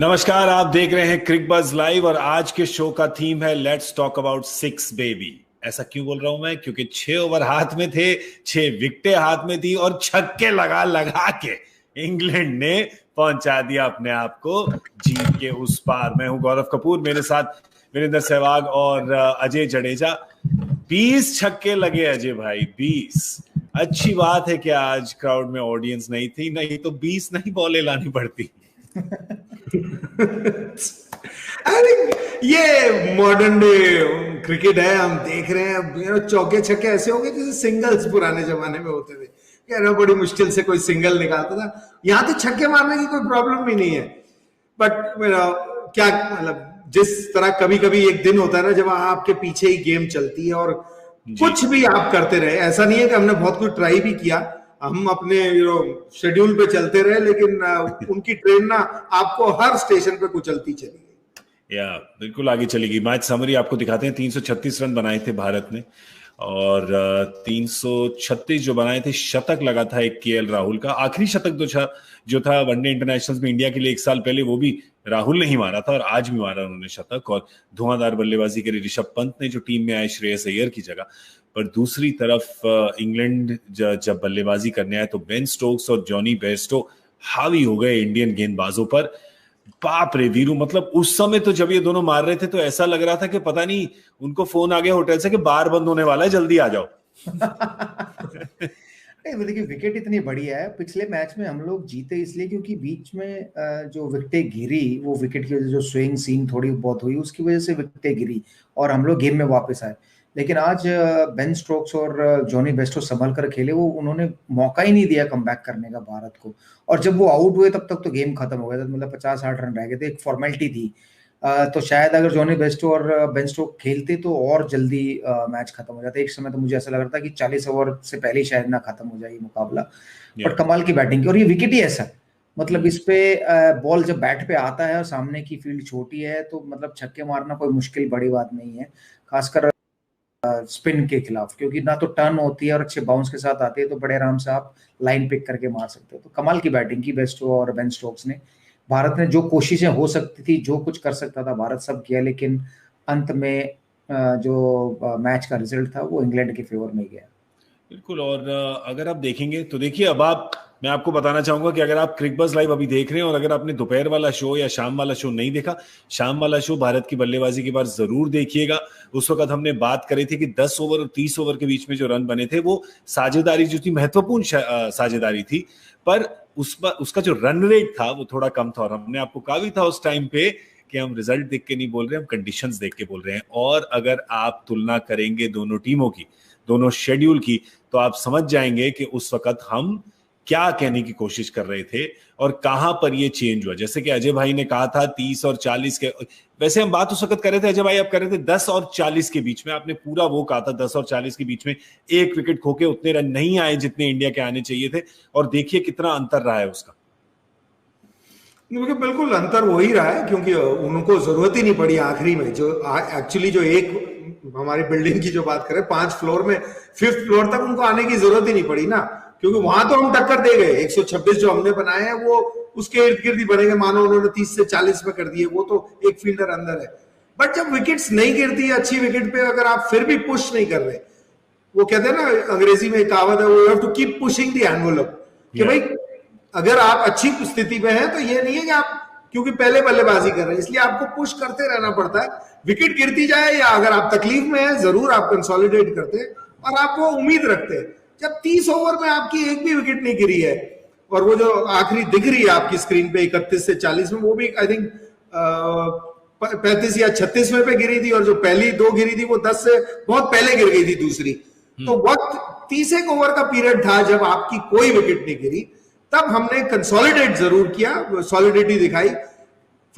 नमस्कार, आप देख रहे हैं क्रिकबज़ लाइव और आज के शो का थीम है let's talk about six baby. ऐसा क्यों बोल रहा हूं मैं? क्योंकि 6 ओवर हाथ में थे, 6 विकेटें हाथ में थी और छक्के लगा लगा के इंग्लैंड ने पहुंचा दिया अपने आप को जीत के उस पार। मैं हूं गौरव कपूर, मेरे साथ वीरेंद्र सहवाग और अजय जडेजा। 20 छक्के लगे अजय भाई, 20। अच्छी बात है कि आज क्राउड में ऑडियंस नहीं थी, नहीं तो 20 नहीं बॉलें लानी पड़ती। अरे ये मॉडर्न डे क्रिकेट है, हम देख रहे हैं चौके छक्के ऐसे होंगे जैसे सिंगल्स पुराने जमाने में होते थे। यार बड़ी मुश्किल से कोई सिंगल निकालता था, यहाँ तो छक्के मारने की कोई प्रॉब्लम भी नहीं है। बट क्या मतलब, जिस तरह कभी कभी एक दिन होता है ना जब आपके पीछे ही गेम चलती है और कुछ भी आप करते रहे। ऐसा नहीं है कि हमने बहुत कुछ ट्राई भी किया, हम अपने शेड्यूल पे चलते रहे, लेकिन उनकी ट्रेन ना आपको हर स्टेशन पे कुचलती चली गई। या बिल्कुल आगे चलेगी। मैच समरी आपको दिखाते हैं। 336 रन बनाए थे भारत ने और 336 जो बनाए थे, शतक लगा था एक केएल राहुल का। आखिरी शतक जो था वनडे इंटरनेशनल्स में इंडिया के लिए 1 साल पहले, वो भी राहुल ने ही मारा था और आज भी मारा उन्होंने शतक। और धुआंधार बल्लेबाजी करी ऋषभ पंत ने, जो टीम में आए श्रेयस अय्यर की जगह। पर दूसरी तरफ इंग्लैंड जब बल्लेबाजी करने आए तो बेन स्टोक्स और जॉनी बेयरस्टो हावी हो गए इंडियन गेंदबाजों पर। बाप रे वीरू, मतलब उस समय तो जब ये दोनों मार रहे थे तो ऐसा लग रहा था कि पता नहीं उनको फोन आ गया होटल से कि बार बंद होने वाला है, जल्दी आ जाओ। देखिए विकेट इतनी बढ़िया है। पिछले मैच में हम लोग जीते इसलिए क्योंकि बीच में जो विकेटें गिरी, वो विकेट की वजह से जो स्विंग सीन थोड़ी बहुत हुई, उसकी वजह से विकेटें गिरी और हम लोग गेम में वापस आए। लेकिन आज बेन स्टोक्स और जॉनी बेस्टो संभल कर खेले, वो उन्होंने मौका ही नहीं दिया कमबैक करने का भारत को। और जब वो आउट हुए तब तक तो गेम खत्म हो गया था, मतलब 50-60 रन रह गए थे, एक फॉर्मेलिटी थी। तो शायद अगर जॉनी बेस्टो और बेन स्टोक्स खेलते तो और जल्दी मैच खत्म हो जाता। एक समय तो मुझे ऐसा लग रहा था कि 40 ओवर से पहले ही शायद ना खत्म हो जाए ये मुकाबला। बट कमाल की बैटिंग की, और ये विकेट ही ऐसा, मतलब इस पे बॉल जब बैट पे आता है और सामने की फील्ड छोटी है तो मतलब छक्के मारना कोई मुश्किल बड़ी बात नहीं है, खासकर स्पिन के खिलाफ, क्योंकि ना तो टर्न होती है और अच्छे बाउंस के साथ आती है, तो बड़े आराम से आप लाइन पिक करके मार सकते हो। तो कमाल की बैटिंग की बेस्टो और बेन स्टोक्स ने। भारत ने जो कोशिशें हो सकती थी, जो कुछ कर सकता था, भारत सब किया, लेकिन अंत में जो मैच का रिजल्ट था वो इंग्लैंड के फेवर में गया। बिल्कुल। और अगर आप देखेंगे तो देखिए, मैं आपको बताना चाहूंगा कि अगर आप क्रिकबज़ लाइव अभी देख रहे हैं और अगर आपने दोपहर वाला शो या शाम वाला शो नहीं देखा, शाम वाला शो भारत की बल्लेबाजी के बाद जरूर देखिएगा। उस वक्त हमने बात करी थी कि 10 ओवर और 30 ओवर के बीच में जो रन बने थे वो साझेदारी जो थी, महत्वपूर्ण साझेदारी थी, पर उसका जो रन रेट था वो थोड़ा कम था। और हमने आपको कहा भी था उस टाइम पे कि हम रिजल्ट देख के नहीं बोल रहे, हम कंडीशंस देख के बोल रहे हैं। और अगर आप तुलना करेंगे दोनों टीमों की, दोनों शेड्यूल की, तो आप समझ जाएंगे कि उस वक्त हम क्या कहने की कोशिश कर रहे थे और कहां पर ये चेंज हुआ। जैसे कि अजय भाई ने कहा था 30 और 40 के, वैसे हम बात उस वक्त कर रहे थे अजय भाई, आप कर रहे थे 10 और 40 के बीच में। आपने पूरा वो कहा था 10 और 40 के बीच में एक विकेट खोके उतने रन नहीं आए जितने इंडिया के आने चाहिए थे। और देखिए कितना अंतर रहा है उसका। बिल्कुल अंतर हो ही रहा है, क्योंकि उनको जरूरत ही नहीं पड़ी आखिरी में। जो एक्चुअली जो एक हमारी बिल्डिंग की जो बात करें, 5 फ्लोर में 5th फ्लोर तक उनको आने की जरूरत ही नहीं पड़ी ना, क्योंकि वहां तो हम टक्कर दे गए। 126 जो हमने बनाए हैं वो उसके इर्द गिर्द ही बनेंगे, मानो उन्होंने 30 से 40 में कर दिए, वो तो एक फील्डर अंदर है। बट जब विकेट्स नहीं गिरती है अच्छी विकेट पे, अगर आप फिर भी पुश नहीं कर रहे, वो कहते हैं ना अंग्रेजी में एक कहावत है, we have to keep pushing the envelope, कि भाई अगर आप अच्छी स्थिति में हैं तो ये नहीं है कि आप क्योंकि पहले बल्लेबाजी कर रहे हैं इसलिए आपको पुश करते रहना पड़ता है। विकेट गिरती जाए या अगर आप तकलीफ में हैं, जरूर आप कंसोलिडेट करते और आप वो उम्मीद रखते। जब 30 ओवर में आपकी एक भी विकेट नहीं गिरी है, और वो जो आखिरी दिख रही है आपकी स्क्रीन पे 31 से 40 में, वो भी आई थिंक 35 या 36वें पे गिरी थी, और जो पहली 2 गिरी थी वो 10 से बहुत पहले गिर गई थी दूसरी। तो वक्त 30 ओवर का पीरियड था जब आपकी कोई विकेट नहीं गिरी, तब हमने कंसोलिडेट जरूर किया, सॉलिडिटी दिखाई।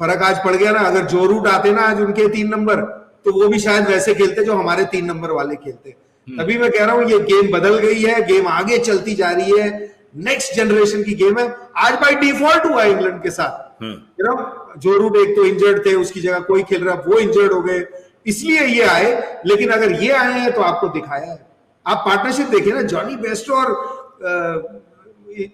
फर्क आज पड़ गया ना, अगर जो रूट आते ना आज उनके 3 नंबर, तो वो भी शायद वैसे खेलते जो हमारे 3 नंबर वाले खेलते। तभी मैं कह रहा हूं ये गेम बदल गई है, गेम आगे चलती जा रही है, नेक्स्ट जनरेशन की गेम है। आज बाय डिफॉल्ट हुआ इंग्लैंड के साथ, जो रूट एक तो इंजर्ड थे, उसकी जगह कोई खेल रहा, वो इंजर्ड हो गए, इसलिए ये आए। लेकिन अगर ये आए हैं तो आपको दिखाया है। आप पार्टनरशिप देखिए ना, जॉनी बेस्टो और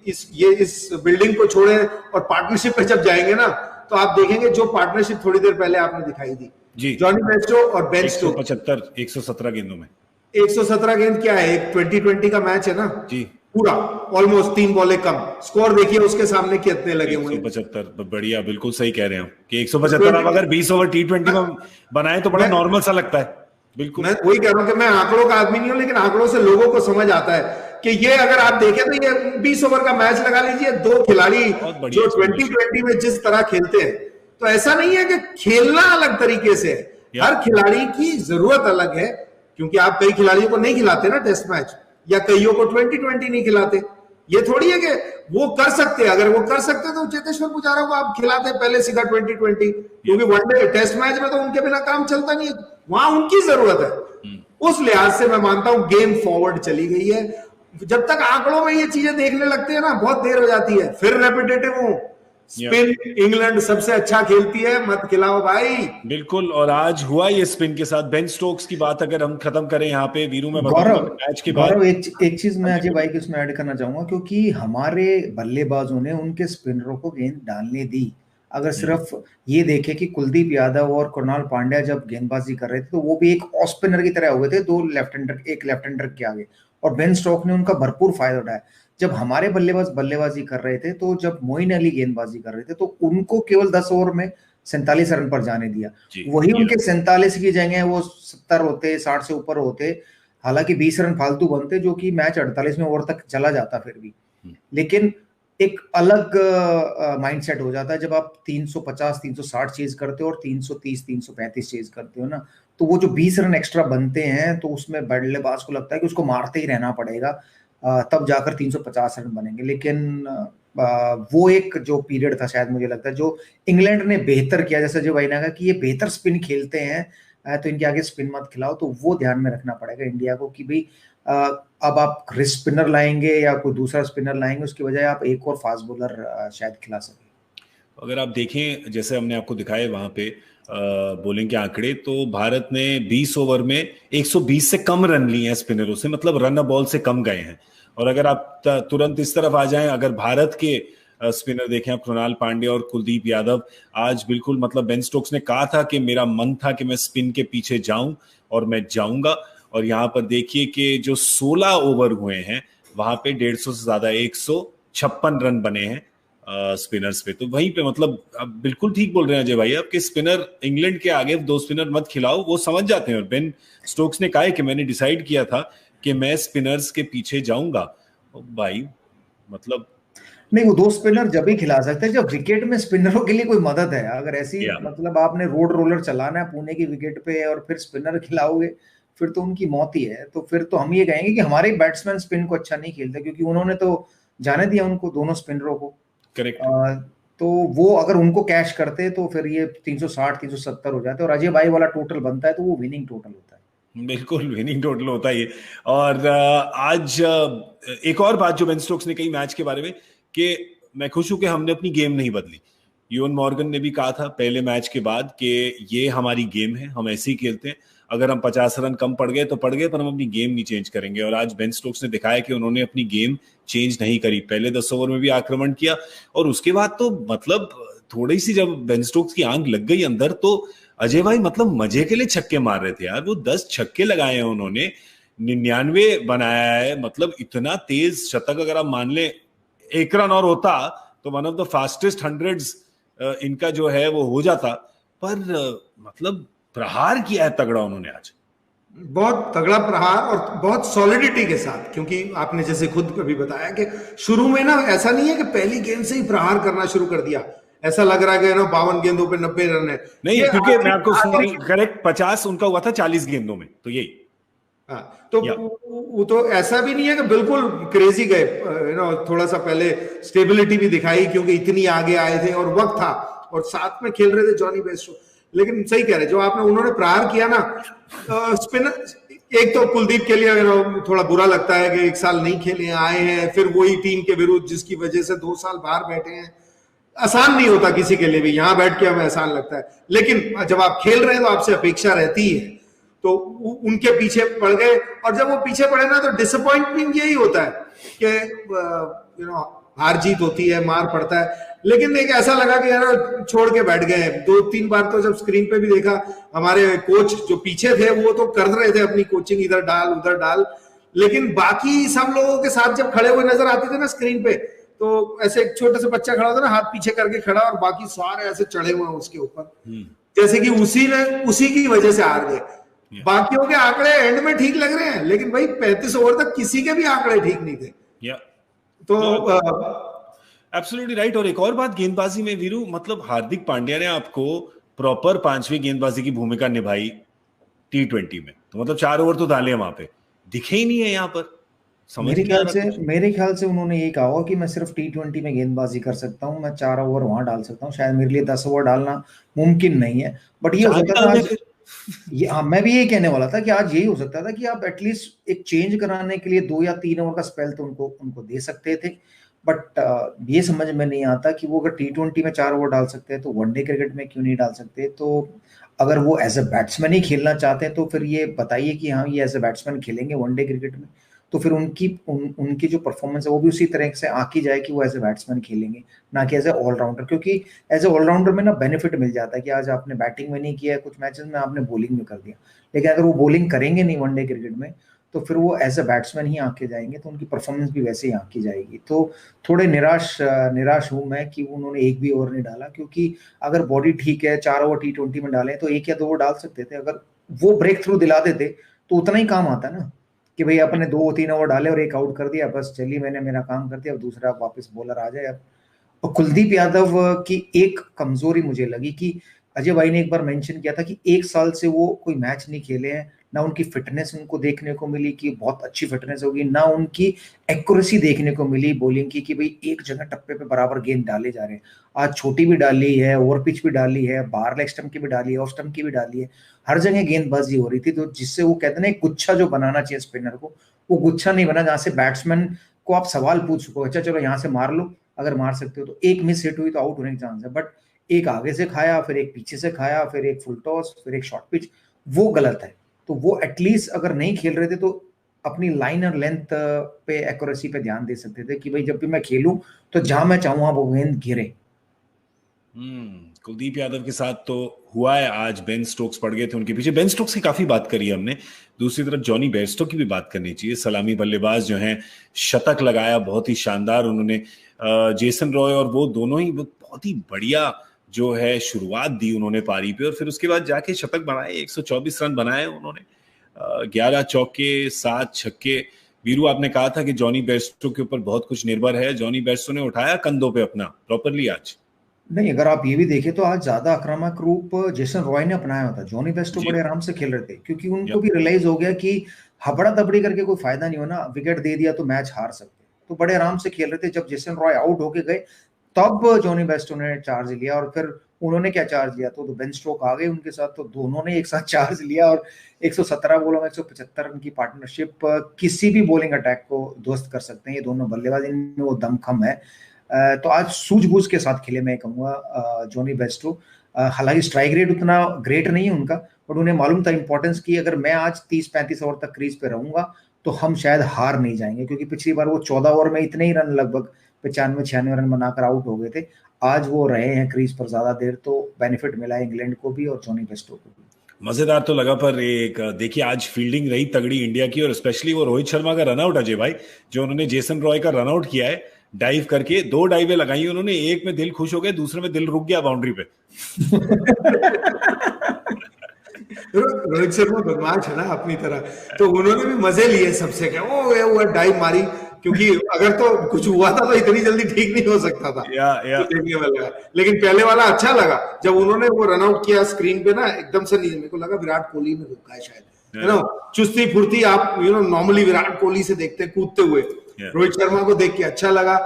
इस बिल्डिंग को छोड़े और पार्टनरशिप पे जब जाएंगे ना, तो आप देखेंगे जो पार्टनरशिप थोड़ी देर पहले आपने दिखाई थी जी, जॉनी बेस्टो और बेन स्टोक्स, 117 गेंदों में 117 गेंद क्या है, एक 2020 का मैच है ना जी, पूरा, ऑलमोस्ट 3 बॉलें कम, स्कोर देखिए उसके सामने कितने लगे हुए हैं। 175, बढ़िया, बिल्कुल सही कह रहे हैं कि 175 आप अगर 20 ओवर T20 में बनाए तो बड़ा नॉर्मल सा लगता है। बिल्कुल, मैं वही कह रहा हूं कि मैं आंकड़ों का आदमी नहीं हूं, लेकिन आंकड़ों से लोगों को समझ आता है कि ये अगर आप देखें तो ये 20 ओवर का मैच लगा लीजिए, दो खिलाड़ी जो 2020 में जिस तरह खेलते हैं, तो ऐसा नहीं है कि खेलना अलग तरीके से है, हर खिलाड़ी की जरूरत अलग है, क्योंकि आप कई खिलाड़ियों को नहीं खिलाते ना टेस्ट मैच, या कईयों को 2020 नहीं खिलाते। ये थोड़ी है कि वो कर सकते हैं, अगर वो कर सकते तो चेतेश्वर पुजारा को आप खिलाते पहले सीधा 2020, क्योंकि वनडे टेस्ट मैच में तो उनके बिना काम चलता नहीं है, वहां उनकी जरूरत है। उस लिहाज से मैं मानता हूं गेम फॉरवर्ड चली गई है। जब तक आंकड़ों में ये चीजें देखने लगते हैं ना, बहुत देर हो जाती है, फिर रेपिटेटिव हो। स्पिन इंग्लैंड सबसे अच्छा खेलती है, मत खिलाओ भाई। बिल्कुल, और आज हुआ ये स्पिन के साथ। बेन स्टोक्स की बात अगर हम खत्म करें यहाँ पे, वीरू में मैच के बाद एक चीज मैं अजय भाई की उसमें ऐड करना चाहूंगा, क्योंकि हमारे बल्लेबाजों ने उनके स्पिनरों को गेंद डालने दी। अगर सिर्फ ये देखे कि कुलदीप यादव और कृणाल पांड्या जब गेंदबाजी कर रहे थे तो वो भी एक ऑफ स्पिनर की तरह हुए थे, एक लेफ्ट हैंडर के आगे, और बेन स्टोक्स ने उनका भरपूर फायदा उठाया। जब हमारे बल्लेबाज बल्लेबाजी कर रहे थे, तो जब मोइन अली गेंदबाजी कर रहे थे, तो उनको केवल 10 ओवर में 47 रन पर जाने दिया। वही उनके 47 की जगह वो 70 होते, 60 से ऊपर होते, हालांकि 20 रन फालतू बनते, जो कि मैच 48वें ओवर तक चला जाता फिर भी। लेकिन एक अलग माइंडसेट हो जाता है जब आप 350 360 चेज करते हो और 330 335 चेज करते हो ना, तो वो जो 20 रन एक्स्ट्रा बनते हैं, तो उसमें बल्लेबाज को लगता है कि उसको मारते ही रहना पड़ेगा, तब जाकर 350 रन बनेंगे। लेकिन वो एक जो पीरियड था, शायद मुझे लगता है जो इंग्लैंड ने बेहतर किया, जैसे जो भाई ने कहा कि ये बेहतर स्पिन खेलते हैं, तो इनके आगे स्पिन मत खिलाओ, तो वो ध्यान में रखना पड़ेगा इंडिया को कि भाई अब आप रिस्ट स्पिनर लाएंगे या कोई दूसरा स्पिनर लाएंगे, उसकी बजाय आप एक और फास्ट बॉलर शायद खिला सके। अगर आप देखें, जैसे हमने आपको दिखाए वहां पे बॉलिंग के आंकड़े, तो भारत ने 20 ओवर में 120 से कम रन लिए हैं स्पिनरों से, मतलब रन बॉल से कम गए हैं। और अगर आप तुरंत इस तरफ आ जाएं, अगर भारत के स्पिनर देखें आप, कृणाल पांड्या और कुलदीप यादव, आज बिल्कुल, मतलब बेन स्टोक्स ने कहा था कि मेरा मन था कि मैं स्पिन के पीछे जाऊं और मैं जाऊंगा, और यहाँ पर देखिए कि जो 16 ओवर हुए हैं वहां पे 150 से ज्यादा 156 रन बने हैं स्पिनर्स पे। तो वहीं पे मतलब अब बिल्कुल ठीक बोल रहे हैं अजय भाई, आपके स्पिनर इंग्लैंड के आगे 2 स्पिनर मत खिलाओ, वो समझ जाते हैं। और बेन स्टोक्स ने कहा है कि मैंने डिसाइड किया था कि मैं स्पिनर्स के पीछे जाऊंगा। भाई मतलब नहीं, वो 2 स्पिनर जब ही खिला सकते हैं जब विकेट में स्पिनरों के लिए कोई मदद है। अगर ऐसी मतलब आपने रोड रोलर चलाना है पुणे की विकेट पे और फिर स्पिनर खिलाओगे, फिर तो उनकी मौत ही है। तो फिर तो हम ये कहेंगे कि हमारे बैट्समैन स्पिन को अच्छा नहीं खेलते, क्योंकि उन्होंने तो जाने दिया उनको, दोनों स्पिनरों को। करेक्ट। तो वो अगर उनको कैश करते तो फिर ये 360 370 हो जाते, और अजय भाई वाला टोटल बनता है, तो वो विनिंग टोटल होता है। बिल्कुल विनिंग टोटल होता है ये। और आज एक और बात जो बेन स्टोक्स ने कही मैच के बारे में, कि मैं खुश हूं कि हमने अपनी गेम नहीं बदली। यूएन मॉर्गन ने भी कहा था पहले मैच के बाद कि ये हमारी गेम है, हम ऐसे ही खेलते हैं, अगर हम 50 रन कम पड़ गए तो पड़ गए, पर हम अपनी गेम नहीं चेंज करेंगे। और आज बेन स्टोक्स ने दिखाया कि उन्होंने अपनी गेम चेंज नहीं करी। पहले 10 ओवर में भी आक्रमण किया, और उसके बाद तो मतलब थोड़ी सी जब बेन स्टोक्स की आंख लग गई अंदर, तो अजय भाई मतलब मजे के लिए छक्के मार रहे थे यार। वो 10 छक्के लगाए हैं उन्होंने, 99 बनाया है, मतलब इतना तेज शतक। अगर आप मान ले 1 रन और होता तो one of the fastest 100s इनका जो है वो हो जाता। पर मतलब प्रहार किया है तगड़ा उन्होंने आज, बहुत तगड़ा प्रहार, और बहुत सॉलिडिटी के साथ। क्योंकि आपने जैसे खुद कभी बताया कि शुरू में ना ऐसा नहीं है कि पहली गेंद से ही प्रहार करना शुरू कर दिया, ऐसा लग रहा है कि ना 52 गेंदों पे 90 रन है। नहीं, क्योंकि मैं आपको करेक्ट 50 उनका हुआ था 40 गेंदों में, तो यही। हाँ, तो वो तो ऐसा भी नहीं है कि बिल्कुल क्रेजी गए, थोड़ा सा पहले स्टेबिलिटी भी दिखाई, क्योंकि इतनी आगे आए थे और वक्त था, और साथ में खेल रहे थे जॉनी बेस्टो। लेकिन सही कह रहे, जो आपने उन्होंने प्रहार किया ना स्पिनर, एक तो कुलदीप के लिए थोड़ा बुरा लगता है कि 1 साल नहीं खेले, आए हैं फिर वही टीम के विरुद्ध जिसकी वजह से 2 साल बाहर बैठे हैं। आसान नहीं होता किसी के लिए भी, यहां बैठ के हमें आसान लगता है, लेकिन जब आप खेल रहे हैं तो आपसे अपेक्षा रहती है। तो उनके पीछे पड़ गए, और जब वो पीछे पड़े ना, तो डिसअपॉइंटमेंट यही होता है कि हार जीत होती है, मार पड़ता है, लेकिन एक ऐसा लगा कि यार छोड़ के बैठ गए। 2-3 बार तो जब स्क्रीन पे भी देखा, हमारे कोच जो पीछे थे वो तो कर रहे थे अपनी कोचिंग, इधर डाल उधर डाल, लेकिन बाकी सब लोगों के साथ जब खड़े हुए नजर आते थे ना स्क्रीन पे, तो ऐसे एक छोटे से बच्चा खड़ा होता ना, हाथ पीछे करके खड़ा, और बाकी सारे ऐसे चढ़े हुए हैं उसके ऊपर, जैसे कि उसी की वजह से हार गए। बाकियों के आंकड़े एंड में ठीक लग रहे हैं, लेकिन भाई 35 ओवर तक किसी के भी आंकड़े ठीक नहीं थे। तो एब्सोल्युटली राइट। और एक और बात गेंदबाजी में वीरू, मतलब हार्दिक पांड्या ने आपको प्रॉपर 5वीं गेंदबाजी की भूमिका निभाई T20 में, तो मतलब 4 ओवर तो डाले वहां पे, दिखे ही नहीं है यहाँ पर। मेरे ख्याल से उन्होंने ये कहा होगा कि मैं सिर्फ T20 में गेंदबाजी कर सकता हूँ, मैं 4 ओवर वहां डाल सकता हूँ, शायद मेरे लिए 10 ओवर डालना मुमकिन नहीं है। बट ये हो सकता था आज, हाँ मैं भी यही कहने वाला था कि आज यही हो सकता था कि आप एटलीस्ट एक चेंज कराने के लिए 2 या 3 ओवर का स्पेल तो उनको दे सकते थे। बट ये समझ में नहीं आता कि वो अगर T20 में 4 ओवर डाल सकते हैं तो वनडे क्रिकेट में क्यों नहीं डाल सकते। तो अगर वो एज ए बैट्समैन ही खेलना चाहते हैं तो फिर ये बताइए कि हाँ ये एज ए बैट्समैन खेलेंगे वनडे क्रिकेट में, तो फिर उनकी जो परफॉर्मेंस है वो भी उसी तरह से आकी जाए कि वो एज ए बैट्समैन खेलेंगे, ना कि एज ए ऑलराउंडर। क्योंकि एज ए ऑलराउंडर में ना बेनिफिट मिल जाता है कि आज आपने बैटिंग में नहीं किया है, कुछ मैचेस में आपने बॉलिंग में कर दिया, लेकिन अगर वो बॉलिंग करेंगे नहीं वनडे क्रिकेट में तो फिर वो एज ए बैट्समैन ही आके जाएंगे, तो उनकी परफॉर्मेंस भी वैसे ही आकी जाएगी। तो थोड़े निराश हूं मैं कि उन्होंने एक भी ओवर नहीं डाला, क्योंकि अगर बॉडी ठीक है 4 ओवर T20 में डाले तो 1 या 2 ओवर डाल सकते थे। अगर वो ब्रेक थ्रू दिला देते तो उतना ही काम आता ना, कि भाई अपने 2-3 ओवर डाले और 1 आउट कर दिया, बस चलिए मैंने मेरा काम कर दिया, अब दूसरा वापस बॉलर आ जाए। अब और कुलदीप यादव की एक कमजोरी मुझे लगी कि अजय भाई ने एक बार मेंशन किया था कि 1 साल से वो कोई मैच नहीं खेले हैं, ना उनकी फिटनेस उनको देखने को मिली कि बहुत अच्छी फिटनेस होगी, ना उनकी एक्यूरेसी देखने को मिली बॉलिंग की कि भाई एक जगह टप्पे पे बराबर गेंद डाले जा रहे हैं। आज छोटी भी डाली है, ओवर पिच भी डाली है, बाहर लेग स्टंप की भी डाली है, ऑफ स्टंप की भी डाली है, हर जगह गेंदबाजी हो रही थी। तो जिससे वो कहते हैं ना एक गुच्छा जो बनाना चाहिए स्पिनर को, वो गुच्छा नहीं बना, जहां से बैट्समैन को आप सवाल पूछ सको, अच्छा चलो यहाँ से मार लो, अगर मार सकते हो तो, एक मिस हिट हुई तो आउट होने के चांस है, बट एक आगे से खाया, फिर एक पीछे से खाया, फिर एक फुल टॉस, फिर एक शॉर्ट पिच, वो गलत है। तो वो एटलीस्ट अगर नहीं खेल रहे थे तो अपनी लाइन और लेंथ पे एक्यूरेसी पे ध्यान दे सकते थे कि भाई जब भी मैं खेलूं तो जहां मैं चाहूं वो गेंद गिरे। कुलदीप यादव के साथ तो हुआ है, आज बेन स्टोक्स पड़ गए थे उनके पीछे। बेन स्टोक्स की काफी बात करी हमने, दूसरी तरफ जॉनी बेयरस्टो की भी बात करनी चाहिए। सलामी बल्लेबाज जो हैं, शतक लगाया बहुत ही शानदार उन्होंने। जेसन रॉय और वो दोनों ही बहुत ही बढ़िया जो है शुरुआत दी उन्होंने पारी पे, और फिर उसके बाद जाके शतक बनाए, 124 रन बनाए उन्होंने, 11 चौके 7 छक्के। वीरू आपने कहा था कि जॉनी बेयरस्टो के ऊपर बहुत कुछ निर्भर है, जॉनी बेयरस्टो ने उठाया कंधों पे अपना प्रॉपरली आज। नहीं, अगर आप ये भी देखें तो आज ज्यादा आक्रामक रूप जेसन रॉय ने अपनाया होता, जॉनी बेयरस्टो बड़े आराम से खेल रहे थे, क्योंकि उनको भी रियलाइज हो गया कि हबड़ा दबड़ी करके कोई फायदा नहीं होना, विकेट दे दिया तो मैच हार सकते, तो बड़े आराम से खेल रहे थे। जब जेसन रॉय आउट होके गए तब जॉनी बेयरस्टो ने चार्ज लिया, और फिर उन्होंने क्या चार्ज लिया, तो बेन स्टोक आ गए उनके साथ, तो दोनों ने एक साथ चार्ज लिया, और 117 बॉलों में 175 रन की पार्टनरशिप किसी भी बॉलिंग अटैक को ध्वस्त कर सकते हैं ये दोनों बल्लेबाज, इनमें वो दमखम है। तो आज सूझबूझ के साथ खेले मैं कहूँगा जॉनी बेयरस्टो। हालांकि स्ट्राइक रेट उतना ग्रेट नहीं है उनका, बट उन्हें मालूम था इंपॉर्टेंस की, अगर मैं आज 30-35 ओवर तक क्रीज पे रहूंगा तो हम शायद हार नहीं जाएंगे, क्योंकि पिछली बार वो 14 ओवर में इतने ही रन, लगभग 95-96 रन बनाकर आउट हो गए थे। आज वो रहे हैं क्रीज पर ज्यादा देर, तो बेनिफिट मिला इंग्लैंड को भी और जॉनी बेयरस्टो को भी। मजेदार तो लगा, पर एक देखिए आज फील्डिंग रही तगड़ी इंडिया की, और स्पेशली वो रोहित शर्मा का रनआउट, अजय भाई जो उन्होंने जेसन रॉय का रनआउट किया है डाइव करके, 2 डाइवें लगाई उन्होंने, एक में दिल खुश हो गया, दूसरे में दिल रुक गया बाउंड्री पे। रोहित शर्मा बदमाश है ना अपनी तरह, तो उन्होंने भी मजे लिए सबसे, क्या वो डाइव मारी, क्योंकि अगर तो कुछ हुआ था तो इतनी जल्दी ठीक नहीं हो सकता था। तो देखने में लगा, लेकिन पहले वाला अच्छा लगा जब उन्होंने वो रनआउट किया स्क्रीन पे ना, एकदम से नहीं, मेरे को लगा विराट कोहली ने रोका है शायद, है ना, चुस्ती फुर्ती आप नॉर्मली विराट कोहली से देखते कूदते हुए, रोहित शर्मा को देख के अच्छा लगा।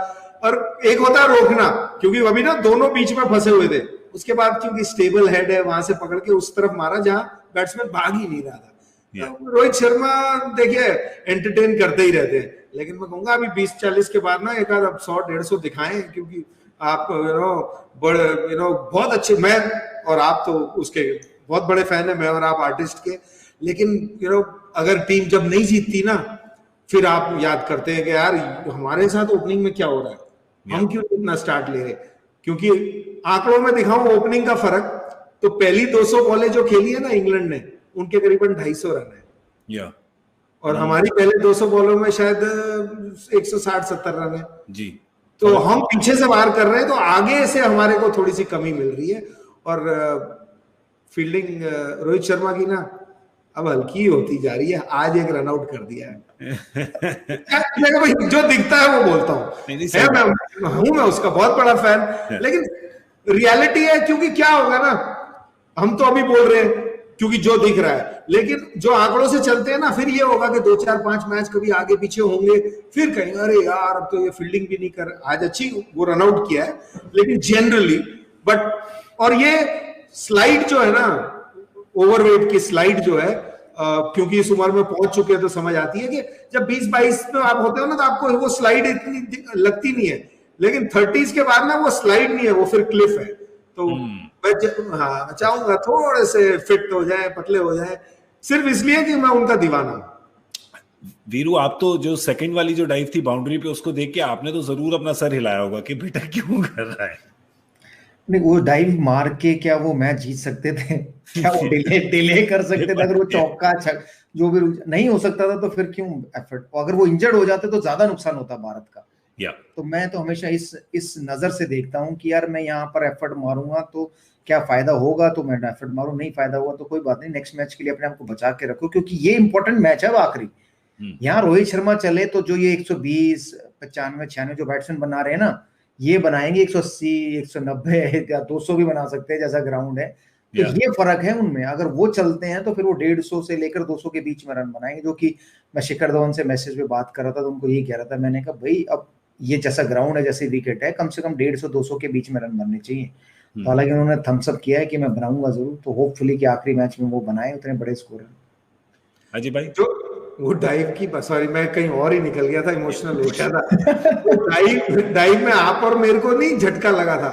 और एक होता है रोकना, क्योंकि अभी ना दोनों बीच में फंसे हुए थे, उसके बाद क्योंकि स्टेबल हेड है, वहां से पकड़ के उस तरफ मारा जहां बैट्समैन भाग ही नहीं रहा था। तो रोहित शर्मा देखिए एंटरटेन करते ही रहते हैं, लेकिन मैं कहूंगा अभी 20-40 के बाद ना एक आध 100-150 दिखाएं, क्योंकि आप बहुत अच्छे, मैं और आप तो उसके बहुत बड़े फैन है, मैं और आप आर्टिस्ट के, लेकिन अगर टीम जब नहीं जीतती ना, फिर आप याद करते हैं कि यार हमारे साथ ओपनिंग में क्या हो रहा है, हम क्यों इतना स्टार्ट ले रहे? क्योंकि आंकड़ों में दिखाऊं ओपनिंग का फर्क, तो पहली 200 बॉलें जो खेली है ना इंग्लैंड ने, उनके करीबन 250 रन है, और हमारी पहले 200 बॉलों में शायद 160-70 रन है जी। तो हम पीछे से वार कर रहे हैं, तो आगे से हमारे को थोड़ी सी कमी मिल रही है। और फील्डिंग रोहित शर्मा की ना अब हल्की होती जा रही है। आज एक रन आउट कर दिया है। भाई जो दिखता है वो बोलता हूँ, मैं उसका बहुत बड़ा फैन, लेकिन रियलिटी है। क्योंकि क्या होगा ना, हम तो अभी बोल रहे हैं क्योंकि जो दिख रहा है, लेकिन जो आंकड़ों से चलते हैं ना, फिर ये होगा कि 2-4-5 मैच कभी आगे पीछे होंगे, फिर कहेंगे अरे यार अब तो ये फील्डिंग भी नहीं कर, आज अच्छी वो रन आउट किया है, लेकिन जनरली बट। और ये स्लाइड जो है ना, ओवरवेट की स्लाइड जो है, क्योंकि इस उम्र में पहुंच चुके हैं तो समझ आती है कि जब 20-22 में आप होते हो ना, तो आपको वो स्लाइड इतनी लगती नहीं है, लेकिन 30s के बाद ना वो स्लाइड नहीं है, वो फिर क्लिफ है। तो मैं चाहूंगा थोड़े से फिट हो जाए, पतले हो जाए, सिर्फ इसलिए कि मैं उनका दीवाना हूं। वीरू, आप तो जो सेकंड वाली जो डाइव थी बाउंड्री पे, उसको देख के आपने तो जरूर अपना सर हिलाया होगा कि बेटा क्यों कर रहा है। नहीं, वो डाइव मार के क्या वो मैच जीत सकते थे? क्या वो डिले कर सकते थे? अगर वो चौका जो भी नहीं हो सकता था तो फिर क्यों एफर्ट? अगर वो इंजर्ड हो जाते तो ज्यादा नुकसान होता भारत का। तो मैं तो हमेशा इस नजर से देखता हूं कि यार मैं यहाँ पर एफर्ट मारूंगा तो क्या फायदा होगा, तो मैं एफर्ट मारूं, नहीं फायदा हुआ तो कोई बात नहीं, नेक्स्ट मैच के लिए अपने आप को बचा के रखो, क्योंकि ये इंपॉर्टेंट मैच है वो आखिरी। यहाँ रोहित शर्मा चले तो जो ये 120, 95, 96 जो बैट्समैन बना रहे हैं ना, ये बनाएंगे 180, 190 या 200 भी बना सकते हैं जैसा ग्राउंड है। तो ये फर्क है उनमें। अगर वो चलते हैं तो फिर वो 150 से लेकर 200 के बीच में रन बनाएंगे। जो कि मैं शिखर धवन से मैसेज पे बात कर रहा था तो उनको यही कह रहा था, मैंने कहा भाई अब ये जैसा ग्राउंड है, जैसे विकेट है, कम से कम 150-200 के बीच में रन बनने चाहिए। तो हालांकि उन्होंने थम्स अप किया है कि मैं बनाऊंगा जरूर, तो होपफुली कि आखिरी मैच में वो बनाए उतने बड़े स्कोर। अजय भाई, जो वो डाइव की, सॉरी मैं कहीं और ही निकल गया था, इमोशनल हो गया था। डाइव में आप और मेरे को नहीं झटका लगा था,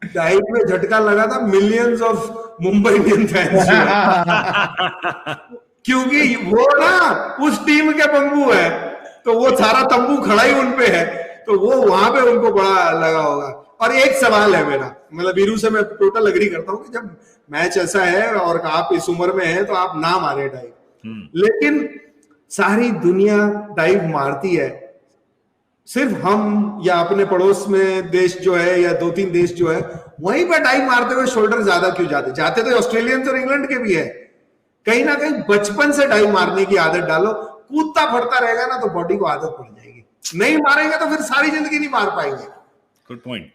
डाइव में झटका लगा था millions of Mumbai Indian fans, क्योंकि वो ना उस टीम के बंबू है, तो वो सारा तंबू खड़ा ही उनपे है, तो वो वहां पे उनको बड़ा लगा होगा। और एक सवाल है मेरा, मतलब वीरू से मैं टोटल एग्री करता हूँ कि जब मैच ऐसा है और आप इस उम्र में हैं तो आप ना मारे डाइव, लेकिन सारी दुनिया डाइव मारती है, सिर्फ हम या अपने पड़ोस में देश जो है या 2-3 देश जो है वहीं पर डाइव मारते हुए शोल्डर ज्यादा क्यों जाते तो ऑस्ट्रेलियंस और इंग्लैंड के भी है। कहीं ना कहीं बचपन से डाइव मारने की आदत डालो, कूदता फड़ता रहेगा ना तो बॉडी को आदत पड़ जाएगी, नहीं मारेंगे तो फिर सारी जिंदगी नहीं मार पाएंगे। Good point.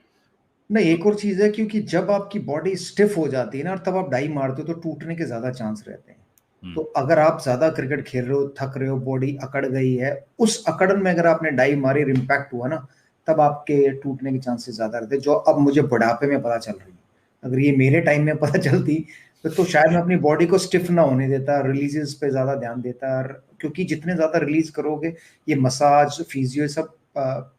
नहीं, एक और चीज है, क्योंकि जब आपकी बॉडी स्टिफ हो जाती है ना, तब आप डाइव मारते हो तो टूटने के ज्यादा चांस रहते हैं। तो अगर आप ज्यादा क्रिकेट खेल रहे हो, थक रहे हो, बॉडी अकड़ गई है, उस अकड़न में अगर आपने डाइव मारी, इम्पैक्ट हुआ ना, तब आपके टूटने के चांसेस ज्यादा रहते हैं, जो अब मुझे बुढ़ापे में पता चल रही है। अगर ये मेरे टाइम में पता चलती तो शायद मैं अपनी बॉडी को स्टिफ ना होने देता, रिलीजेस पे ज्यादा ध्यान देता, क्योंकि जितने ज्यादा रिलीज करोगे, ये मसाज, फिजियो, सब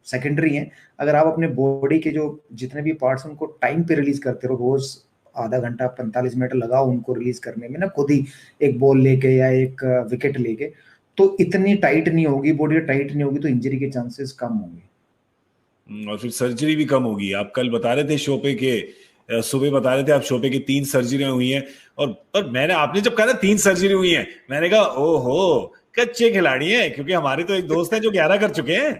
सेकेंडरी हैं। अगर आप अपने बॉडी के जो जितने भी पार्ट्स उनको टाइम पे रिलीज करते रहो, रोज आधा घंटा 45 मिनट लगाओ उनको रिलीज करने में ना, खुद ही एक बॉल लेके या एक विकेट लेके, तो इतनी टाइट नहीं होगी बॉडी, टाइट नहीं होगी तो इंजरी के चांसेस कम होंगे और फिर सर्जरी भी कम होगी। आप कल बता रहे थे शो पे के, सुबह बता रहे थे आप शो पे की 3 सर्जरियां हुई हैं, और मैंने, आपने जब कहा ना 3 सर्जरी हुई हैं, मैंने कहा ओहो कच्चे खिलाड़ी हैं, क्योंकि हमारे तो एक दोस्त है जो 11 कर चुके हैं।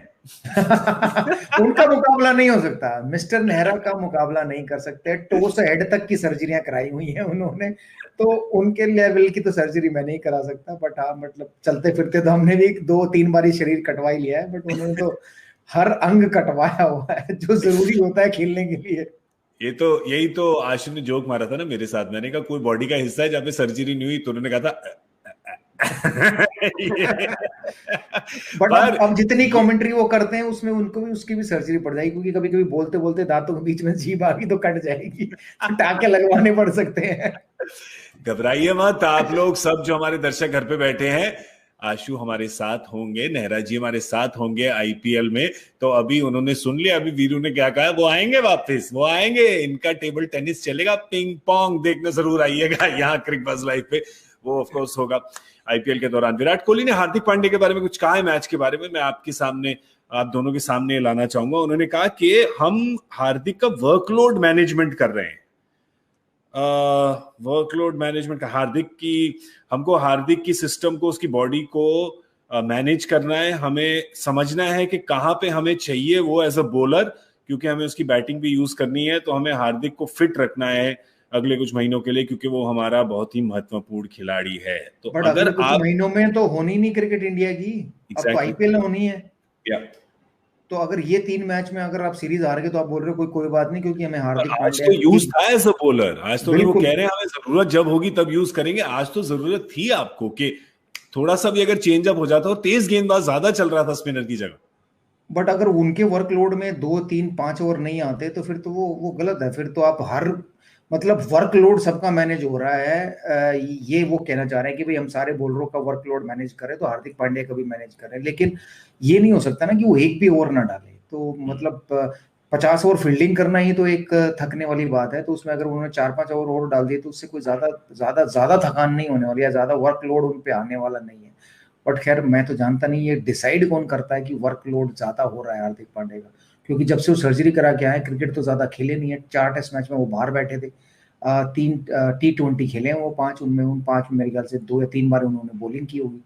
उनका मुकाबला नहीं हो सकता, मिस्टर नेहरा का मुकाबला नहीं कर सकते। टो से हेड तक की सर्जरियां कराई हुई हैं उन्होंने, तो उनके लेवल की तो सर्जरी मैं नहीं करा सकता। बट हाँ, मतलब चलते फिरते तो हमने भी 2-3 बार शरीर कटवा ही लिया है, बट उन्होंने तो हर अंग कटवाया हुआ है जो जरूरी होता है खेलने के लिए। यही तो आशु ने जोक मारा था ना मेरे साथ, मैंने कहा कोई बॉडी का हिस्सा है जहाँ पे सर्जरी नहीं हुई, तो उन्होंने कहा था बट अब जितनी कमेंट्री वो करते हैं उसमें उनको भी उसकी भी सर्जरी पड़ जाएगी, क्योंकि कभी कभी बोलते बोलते दांतों के बीच में जीभ आ गई तो कट जाएगी, टाके लगवाने पड़ सकते हैं। घबराइए मत आप लोग सब जो हमारे दर्शक घर पे बैठे हैं, आशु हमारे साथ होंगे, नेहरा जी हमारे साथ होंगे आईपीएल में। तो अभी उन्होंने सुन लिया, अभी वीरू ने क्या कहा, वो आएंगे वापस, वो आएंगे, इनका टेबल टेनिस चलेगा, पिंग पोंग देखने जरूर आइएगा यहाँ क्रिकबज़ लाइव पे, वो ऑफ कोर्स होगा आईपीएल के दौरान। विराट कोहली ने हार्दिक पांड्या के बारे में कुछ कहा है मैच के बारे में, मैं आपके सामने आप दोनों के सामने लाना चाहूंगा। उन्होंने कहा कि हम हार्दिक का वर्कलोड मैनेजमेंट कर रहे हैं। वर्कलोड मैनेजमेंट का हमको हार्दिक की सिस्टम को, उसकी बॉडी को मैनेज करना है, हमें समझना है कि कहाँ पे हमें चाहिए वो एज अ बॉलर, क्योंकि हमें उसकी बैटिंग भी यूज करनी है। तो हमें हार्दिक को फिट रखना है अगले कुछ महीनों के लिए, क्योंकि वो हमारा बहुत ही महत्वपूर्ण खिलाड़ी है। तो बट अगर अगले कुछ महीनों में तो होनी नहीं क्रिकेट इंडिया की, अब तो आईपीएल होनी है। तो अगर ये 3 मैच में अगर आप सीरीज हार गए तो आप बोल रहे हो कोई बात नहीं, क्योंकि हमें हार्दिक आज तो यूज था एज अ बॉलर। आज तो वो कह रहे हैं हमें जरूरत जब होगी तब यूज करेंगे। आज तो जरूरत थी आपको कि थोड़ा सा भी अगर चेंज अप हो जाता और तेज गेंदबाज ज्यादा चल रहा था स्पिनर की जगह। बट अगर उनके वर्कलोड में 2, 3, 5 ओवर नहीं आते तो फिर तो वो गलत है। फिर तो आप मतलब वर्कलोड सबका मैनेज हो रहा है। ये वो कहना चाह रहे हैं कि भाई हम सारे बॉलरों का वर्कलोड मैनेज करें तो हार्दिक पांड्या का भी मैनेज करें, लेकिन ये नहीं हो सकता ना कि वो एक भी ओवर ना डाले। तो मतलब 50 ओवर फील्डिंग करना ही तो एक थकने वाली बात है। तो उसमें अगर उन्होंने 4-5 ओवर और डाल दिए तो उससे कोई ज्यादा थकान नहीं होने वाली, या ज्यादा वर्कलोड उन पे आने वाला नहीं है। बट खैर मैं तो जानता नहीं ये डिसाइड कौन करता है कि वर्कलोड ज्यादा हो रहा है हार्दिक पांड्या का, क्योंकि जब से वो सर्जरी करा के आए क्रिकेट तो ज्यादा खेले नहीं है। 4 टेस्ट मैच में वो बाहर बैठे थे, 3 T20 खेले हैं वो 5, उन 5 में मेरे ख्याल से 2 या 3 बार उन्होंने बॉलिंग की होगी।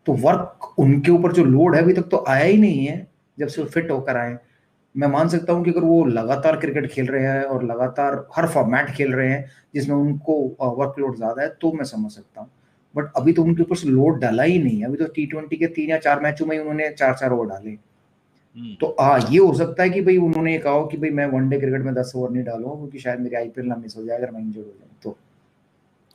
तो वर्क उनके ऊपर जो लोड है अभी तक तो आया ही नहीं है जब से वो फिट होकर आए। मैं मान सकता हूँ कि अगर वो लगातार क्रिकेट खेल रहे हैं और लगातार हर फॉर्मेट खेल रहे हैं जिसमें उनको वर्कलोड ज्यादा है तो मैं समझ सकता हूँ। बट अभी तो उनके ऊपर से लोड डाला ही नहीं है। अभी तो T20 के 3 या 4 मैचों में ही उन्होंने 4-4 ओवर डाले। तो ये हो सकता है कि भाई उन्होंने कहा कि भाई मैं वनडे क्रिकेट में 10 ओवर नहीं डालूंगा क्योंकि शायद मेरी आईपीएल ना मिस हो जाए अगर मैं इंजर्ड हो जाऊं तो।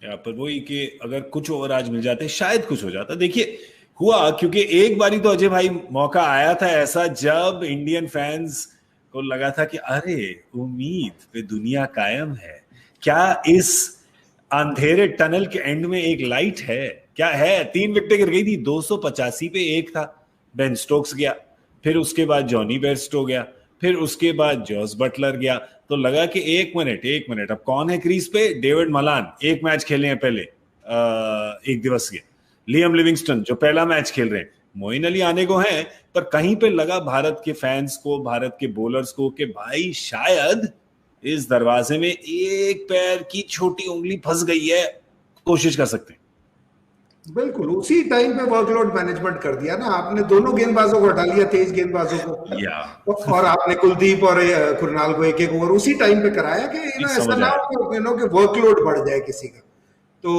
यहाँ पर वही कि अगर कुछ ओवर आज मिल जाते शायद कुछ हो जाता। देखिए हुआ, क्योंकि एक बारी तो अजय भाई मौका आया था ऐसा जब इंडियन फैंस को लगा था कि अरे उम्मीद पे दुनिया कायम है, क्या इस अंधेरे टनल के एंड में एक लाइट है, क्या है। 3 विकेटें गिर गई थी, 285 पे 1 था। बेन स्टोक्स गया, फिर उसके बाद जॉनी बेयरस्टो गया, फिर उसके बाद जॉस बटलर गया। तो लगा कि एक मिनट अब कौन है क्रीज पे। डेविड मलान 1 मैच खेले हैं पहले, 1 दिवस के। लियम लिविंगस्टन जो पहला मैच खेल रहे हैं। मोइन अली आने को हैं, पर कहीं पे लगा भारत के फैंस को, भारत के बॉलर्स को कि भाई शायद इस दरवाजे में एक पैर की छोटी उंगली फंस गई है, कोशिश कर सकते हैं। बिल्कुल उसी टाइम पे वर्कलोड मैनेजमेंट कर दिया ना आपने। दोनों गेंदबाजों को हटा लिया, तेज गेंदबाजों को, और आपने कुलदीप और कुरनाल को 1-1 ओवर उसी टाइम पे कराया कि ऐसा ना हो कि वर्कलोड बढ़ जाए किसी का। तो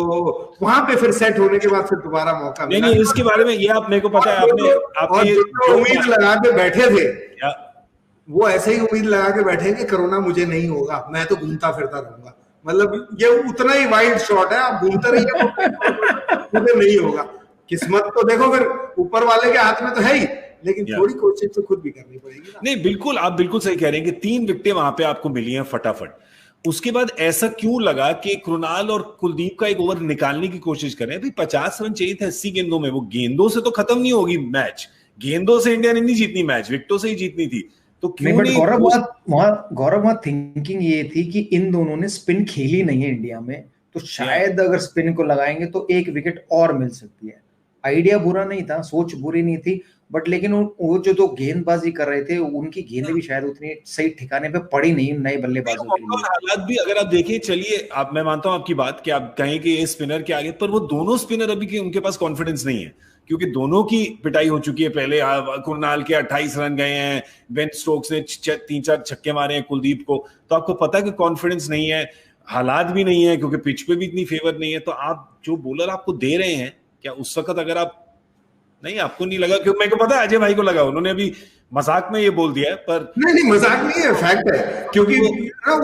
वहां पे फिर सेट होने के बाद फिर दोबारा मौका मिला। नहीं, इसके बारे में ये आप मेरे को पता है, आपने जो उम्मीद लगा के बैठे थे वो ऐसे ही उम्मीद लगा के बैठे कि कोरोना मुझे नहीं होगा, मैं तो घूमता फिरता रहूंगा। मतलब ये उतना ही वाइल्ड शॉट है, आप घूमते रहिए मुझे नहीं होगा। किस्मत तो देखो फिर ऊपर वाले के हाथ में तो है ही, लेकिन थोड़ी कोशिश तो खुद भी करनी पड़ेगी ना। नहीं बिल्कुल, आप बिल्कुल सही कह रहे हैं कि 3 विकेटें वहां पे आपको मिली हैं फटाफट। उसके बाद ऐसा क्यों लगा कि कृणाल और कुलदीप का एक ओवर निकालने की कोशिश कर रहे हैं। भाई 50 रन चाहिए थे 80 गेंदों में। वो गेंदों से तो खत्म नहीं होगी मैच, गेंदों से इंडिया ने नहीं जीतनी मैच, विकेटों से ही जीतनी थी। तो क्यों नहीं। गौरव वहां थिंकिंग ये थी कि इन दोनों ने स्पिन खेली नहीं है इंडिया में, तो शायद अगर स्पिन को लगाएंगे तो 1 विकेट और मिल सकती है। आइडिया बुरा नहीं था, सोच बुरी नहीं थी, बट लेकिन वो जो 2 गेंदबाजी कर रहे थे उनकी गेंदें भी शायद उतनी सही ठिकाने पे पड़ी नहीं नए बल्लेबाजों के लिए। हालात भी अगर आप देखें, चलिए आप, मैं मानता हूं आपकी बात कि आप कहें कि ये स्पिनर के आगे, पर वो दोनों स्पिनर अभी के उनके पास कॉन्फिडेंस नहीं है, क्योंकि दोनों की पिटाई हो चुकी है पहले। कुरनाल के 28 रन गए हैं, बेन स्टोक्स ने 3-4 छक्के मारे हैं कुलदीप को। तो आपको पता है कि कॉन्फिडेंस नहीं है, हालात भी नहीं है, क्योंकि पिच पे भी इतनी फेवर नहीं है। तो आप जो बॉलर आपको दे रहे हैं, क्या उस वक्त अगर आप नहीं, आपको नहीं लगा? क्योंकि मेरे को पता है अजय भाई को लगा, उन्होंने अभी मजाक में ये बोल दिया है, पर नहीं मजाक नहीं है, फैक्ट है। क्योंकि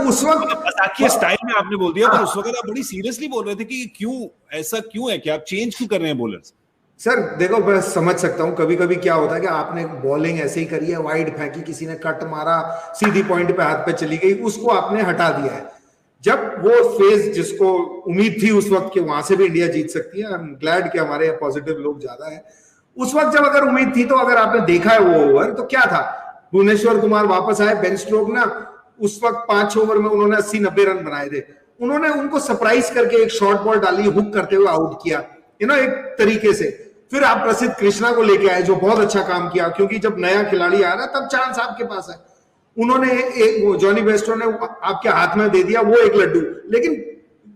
उस वक्त मजाकिया स्टाइल में आपने बोल दिया, पर उस वक्त आप बड़ी सीरियसली बोल रहे थे कि क्यों ऐसा क्यों है कि आप चेंज क्यों कर रहे हैं बॉलर्स। सर देखो, मैं समझ सकता हूँ कभी कभी क्या होता है कि आपने बॉलिंग ऐसे ही करी है, वाइड फेंकी, किसी ने कट मारा, सीधी पॉइंट पे हाथ पे चली गई, उसको आपने हटा दिया है। जब वो फेज जिसको उम्मीद थी उस वक्त कि वहां से भी इंडिया जीत सकती है, आई एम ग्लैड कि हमारे यहाँ पॉजिटिव लोग ज्यादा है। उस वक्त जब अगर उम्मीद थी, तो अगर आपने देखा है वो ओवर, तो क्या था, भुवनेश्वर कुमार वापस आए, बेन स्टोक ना उस वक्त 5 ओवर में उन्होंने 80-90 रन बनाए थे। उन्होंने उनको सरप्राइज करके एक शॉर्ट बॉल डाली, हुक करते हुए आउट किया, एक तरीके से। फिर आप प्रसिद्ध कृष्णा को लेके आए जो बहुत अच्छा काम किया, क्योंकि जब नया खिलाड़ी आ रहा है तब चांस आपके पास है। उन्होंने एक जॉनी बेस्टो ने आपके हाथ में दे दिया वो एक लड्डू, लेकिन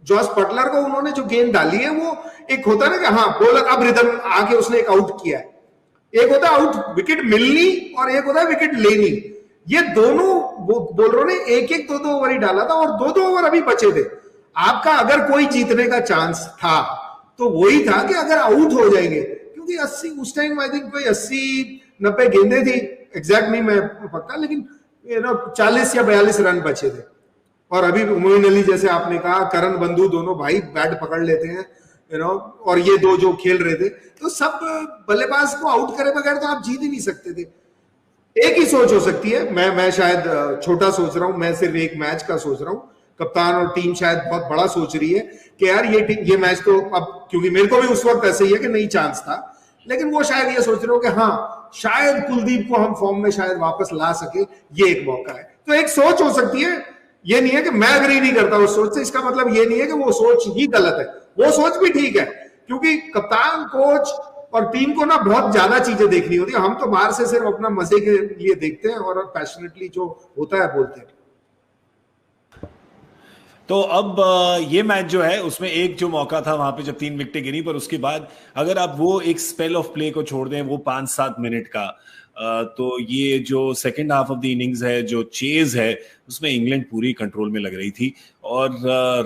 जॉस बटलर को उन्होंने जो गेंद डाली है वो एक होता है ना कि हाँ बॉलर अब रिदम आके उसने एक आउट किया है, एक होता है आउट विकेट मिलनी और एक होता है विकेट लेनी। ये दोनों बॉलरों ने एक एक दो ओवर ही डाला था और दो ओवर अभी बचे थे। आपका अगर कोई जीतने का चांस था तो वही था कि अगर आउट हो जाएंगे, क्योंकि 80 उस टाइम आई थिंक कोई 80-90 गेंदें थी, एग्जैक्ट नहीं मैं पक्का, लेकिन 40 या 42 रन बचे थे। और अभी मोइन अली जैसे आपने कहा, करण बंधु, दोनों भाई बैट पकड़ लेते हैं और ये दो जो खेल रहे थे, तो सब बल्लेबाज को आउट करे बगैर तो आप जीत ही नहीं सकते थे। एक ही सोच हो सकती है, मैं शायद छोटा सोच रहा हूं, मैं सिर्फ एक मैच का सोच रहा हूं, कप्तान और टीम शायद बहुत बड़ा सोच रही है कि यार ये मैच तो अब, क्योंकि मेरे को भी उस वक्त ऐसे ही है कि नहीं चांस था, लेकिन वो शायद ये सोच रहे हो कि हाँ शायद कुलदीप को हम फॉर्म में शायद वापस ला सके, ये एक मौका है। तो एक सोच हो सकती है, ये नहीं है कि मैं अग्री नहीं करता उस सोच से, इसका मतलब ये नहीं है कि वो सोच ही गलत है, वो सोच भी ठीक है, क्योंकि कप्तान, कोच और टीम को ना बहुत ज्यादा चीजें देखनी होती है। हम तो बाहर से सिर्फ अपना मजे के लिए देखते हैं और पैशनेटली जो होता है बोलते हैं। तो अब ये मैच जो है उसमें एक जो मौका था वहां पे जब 3 विकेटें गिरी, पर उसके बाद अगर आप वो एक स्पेल ऑफ प्ले को छोड़ दें, वो 5-7 मिनट का, तो ये जो second half of the innings है, जो चेज है, उसमें इंग्लैंड पूरी कंट्रोल में लग रही थी। और